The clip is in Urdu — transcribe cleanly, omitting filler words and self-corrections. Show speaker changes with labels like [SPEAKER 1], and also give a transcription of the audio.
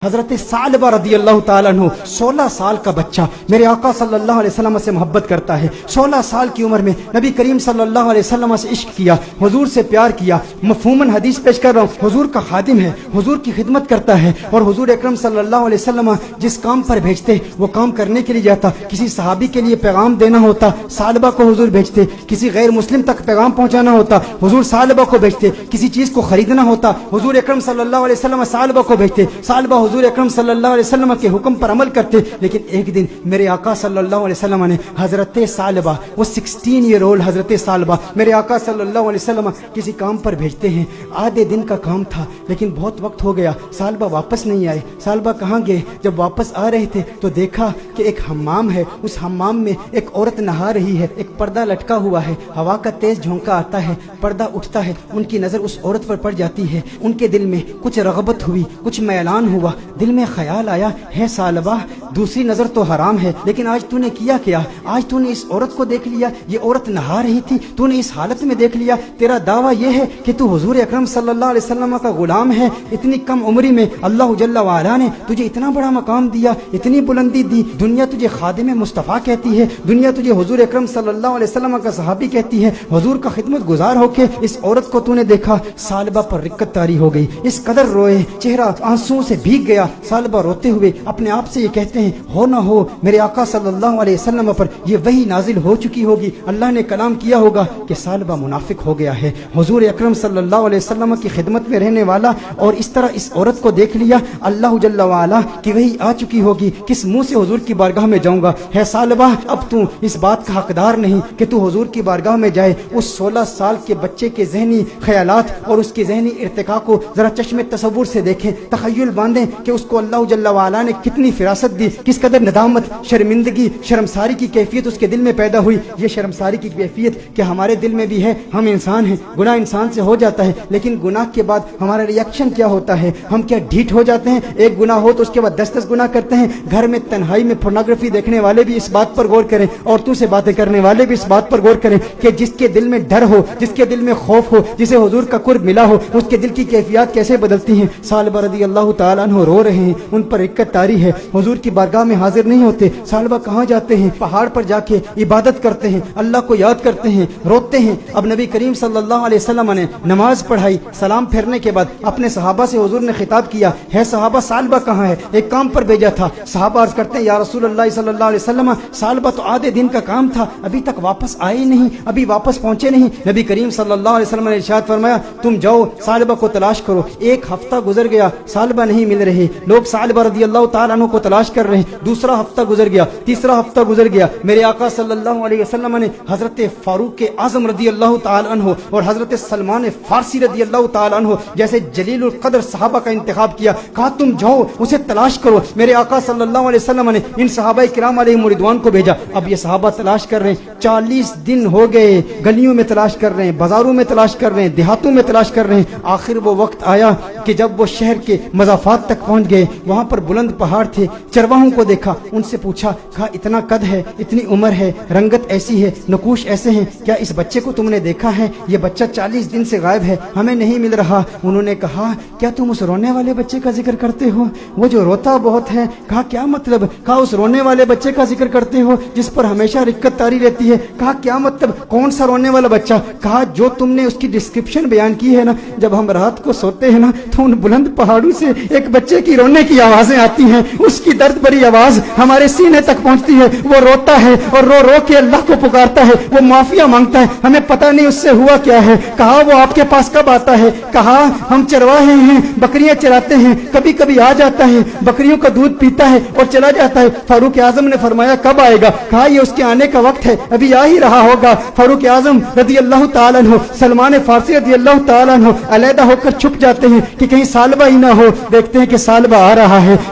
[SPEAKER 1] حضرت ثعلبہ رضی اللہ تعالیٰ عنہ 16 سال کا بچہ میرے آقا صلی اللہ علیہ وسلم سے محبت کرتا ہے۔ 16 سال کی عمر میں نبی کریم صلی اللہ علیہ وسلم سے عشق کیا، حضور سے پیار کیا۔ مفہوماً حدیث پیش کر رہا ہوں، حضور کا خادم ہے، حضور کی خدمت کرتا ہے، اور حضور اکرم صلی اللہ علیہ وسلم جس کام پر بھیجتے وہ کام کرنے کے لیے جاتا۔ کسی صحابی کے لیے پیغام دینا ہوتا، ثعلبہ کو حضور بھیجتے۔ کسی غیر مسلم تک پیغام پہنچانا ہوتا، حضور ثعلبہ کو بھیجتے۔ کسی چیز کو خریدنا ہوتا، حضور اکرم صلی اللہ علیہ وسلم ثعلبہ کو بھیجتے۔ ثعلبہ حضور اکرم صلی اللہ علیہ وسلم کے حکم پر عمل کرتے۔ لیکن ایک دن میرے آقا صلی اللہ علیہ وسلم نے حضرت ثعلبہ، وہ 16 ایئر اولڈ حضرت ثعلبہ میرے آقا صلی اللہ علیہ وسلم کسی کام پر بھیجتے ہیں۔ آدھے دن کا کام تھا لیکن بہت وقت ہو گیا، ثعلبہ واپس نہیں آئے۔ ثعلبہ کہاں گئے؟ جب واپس آ رہے تھے تو دیکھا کہ ایک حمام ہے، اس حمام میں ایک عورت نہا رہی ہے، ایک پردہ لٹکا ہوا ہے، ہوا کا تیز جھونکا آتا ہے، پردہ اٹھتا ہے، ان کی نظر اس عورت پر پڑ جاتی ہے۔ ان کے دل میں کچھ رغبت ہوئی، کچھ میلان ہوا، دل میں خیال آیا، ہے ثعلبہ دوسری نظر تو حرام ہے، لیکن آج تو نے کیا؟ آج تو نے اس عورت کو دیکھ لیا، یہ عورت نہا رہی تھی، تو نے اس حالت میں دیکھ لیا۔ تیرا دعویٰ یہ ہے کہ تو حضور اکرم صلی اللہ علیہ وسلم کا غلام ہے۔ اتنی کم عمری میں اللہ جل وعلا نے تجھے اتنا بڑا مقام دیا، اتنی بلندی دی، دنیا تجھے خادم مصطفیٰ کہتی ہے، دنیا تجھے حضور اکرم صلی اللہ علیہ وسلم کا صحابی کہتی ہے، حضور کا خدمت گزار ہو کے اس عورت کو تو نے دیکھا۔ ثعلبہ پر رقت طاری ہو گئی، اس قدر روئے، چہرہ آنسوؤں سے بھیگ گیا۔ ثعلبہ روتے ہوئے اپنے آپ سے یہ کہتے ہیں، ہو نہ ہو میرے آقا صلی اللہ علیہ وسلم پر یہ وحی نازل ہو چکی ہوگی، اللہ نے کلام کیا ہوگا کہ ثعلبہ منافق ہو گیا ہے، حضور اکرم صلی اللہ علیہ وسلم کی خدمت میں رہنے والا، اور اس طرح اس عورت کو دیکھ لیا، اللہ جل وعلا کی وحی آ چکی ہوگی، کس منہ سے حضور کی بارگاہ میں جاؤں گا؟ ہے ثعلبہ اب تو اس بات کا حقدار نہیں کہ تو حضور کی بارگاہ میں جائے۔ اس 16 سال کے بچے کے ذہنی خیالات اور اس کے ذہنی ارتقاء کو ذرا چشم تصور سے دیکھیں، تخیل باندھیں کہ اس کو اللہ جل وعلا نے کتنی فراست دی، کس قدر ندامت، شرمندگی، شرمساری کی کیفیت اس کے دل میں پیدا ہوئی۔ یہ شرمساری کی کیفیت کہ ہمارے دل میں بھی ہے، ہم انسان ہیں، گناہ انسان سے ہو جاتا ہے، لیکن گناہ کے بعد ہمارا ری ایکشن کیا ہوتا ہے؟ ہم کیا ڈھیٹ ہو جاتے ہیں؟ ایک گناہ ہو تو اس کے بعد 10 گناہ کرتے ہیں۔ گھر میں تنہائی میں پورنوگرافی دیکھنے والے بھی اس بات پر غور کریں، عورتوں سے باتیں کرنے والے بھی اس بات پر غور کریں کہ جس کے دل میں ڈر ہو، جس کے دل میں خوف ہو، جسے حضور کا قرب ملا ہو، اس کے دل کی کیفیات کیسے بدلتی ہیں۔ ثعلبہ رضی اللہ تعالیٰ عنہ رو رہے ہیں، ان پر رقت طاری ہے، حضور کی بارگاہ میں حاضر نہیں ہوتے۔ ثعلبہ کہاں جاتے ہیں؟ پہاڑ پر جا کے عبادت کرتے ہیں، اللہ کو یاد کرتے ہیں، روتے ہیں۔ اب نبی کریم صلی اللہ علیہ وسلم نے نماز پڑھائی، سلام پھیرنے کے بعد اپنے صحابہ سے حضور نے خطاب کیا، ہے صحابہ ثعلبہ کہاں ہے؟ ایک کام پر بھیجا تھا۔ صحابہ عرض کرتے ہیں، یا رسول اللہ صلی اللہ علیہ وسلم ثعلبہ تو آدھے دن کا کام تھا، ابھی تک واپس آئے نہیں، ابھی واپس پہنچے نہیں۔ نبی کریم صلی اللہ علیہ وسلم نے ارشاد فرمایا، تم جاؤ ثعلبہ کو تلاش کرو۔ ایک ہفتہ گزر گیا، ثعلبہ نہیں مل رہے، لوگ ثعلبہ رضی اللہ تعالیٰ عنہ کو تلاش کر رہے ہیں۔ دوسرا ہفتہ گزر گیا، تیسرا ہفتہ گزر گیا، میرے آقا صلی اللہ علیہ وسلم نے حضرت فاروق اعظم رضی اللہ تعالیٰ عنہ اور حضرت سلمان فارسی رضی اللہ تعالیٰ عنہ جیسے جلیل القدر صحابہ کا انتخاب کیا، کہا تم جاؤ اسے تلاش کرو۔ میرے آقا صلی اللہ علیہ وسلم نے ان صحابہ کرام علیہم رضوان کو بھیجا۔ اب یہ صحابہ تلاش کر رہے ہیں، 40 دن ہو گئے، گلیوں میں تلاش کر رہے ہیں، بازاروں میں تلاش کر رہے ہیں، دیہاتوں میں تلاش کر رہے ہیں۔ آخر وہ وقت آیا کہ جب وہ شہر کے مضافات تک پہنچ گئے، وہاں پر بلند پہاڑ تھے، چرواہوں کو دیکھا، ان سے پوچھا، کہا اتنا قد ہے، اتنی عمر ہے، رنگت ایسی ہے، نقوش ایسے ہیں، کیا اس بچے کو تم نے دیکھا ہے؟ یہ بچہ 40 دن سے غائب ہے، ہمیں نہیں مل رہا۔ انہوں نے کہا، کیا تم اس رونے والے بچے کا ذکر کرتے ہو؟ وہ جو روتا بہت ہے۔ کہا کیا مطلب؟ کہا اس رونے والے بچے کا ذکر کرتے ہو جس پر ہمیشہ رقت طاری رہتی ہے۔ کہا کیا مطلب؟ کون سا رونے والا بچہ؟ کہا جو تم نے اس کی ڈسکرپشن بیان کی ہے نا، جب ہم رات کو سوتے ہیں نا تو ان بلند پہاڑوں سے ایک بچے کی رونے کی آوازیں آتی ہیں، اس کی درد بھری آواز ہمارے سینے تک پہنچتی ہے، وہ روتا ہے اور رو رو کے اللہ کو پکارتا ہے، وہ معافیا مانگتا ہے، ہمیں پتہ نہیں اس سے ہوا کیا ہے۔ کہا وہ آپ کے پاس کب آتا ہے؟ کہا ہم چرواہے ہیں، بکریاں چراتے ہیں، کبھی کبھی آ جاتا ہے، بکریوں کا دودھ پیتا ہے اور چلا جاتا ہے۔ فاروق اعظم نے فرمایا کب آئے گا؟ کہا یہ اس کے آنے کا وقت ہے، ابھی آ ہی رہا ہوگا۔ فاروق اعظم رضی اللہ تعالیٰ عنہ، سلمان فارسی رضی اللہ تعالیٰ عنہ علیحدہ ہو کر چھپ جاتے ہیں کہ کہیں ثعلبہ ہی نہ ہو۔ دیکھتے ہیں کہ ثعلبہ آ رہا ہے،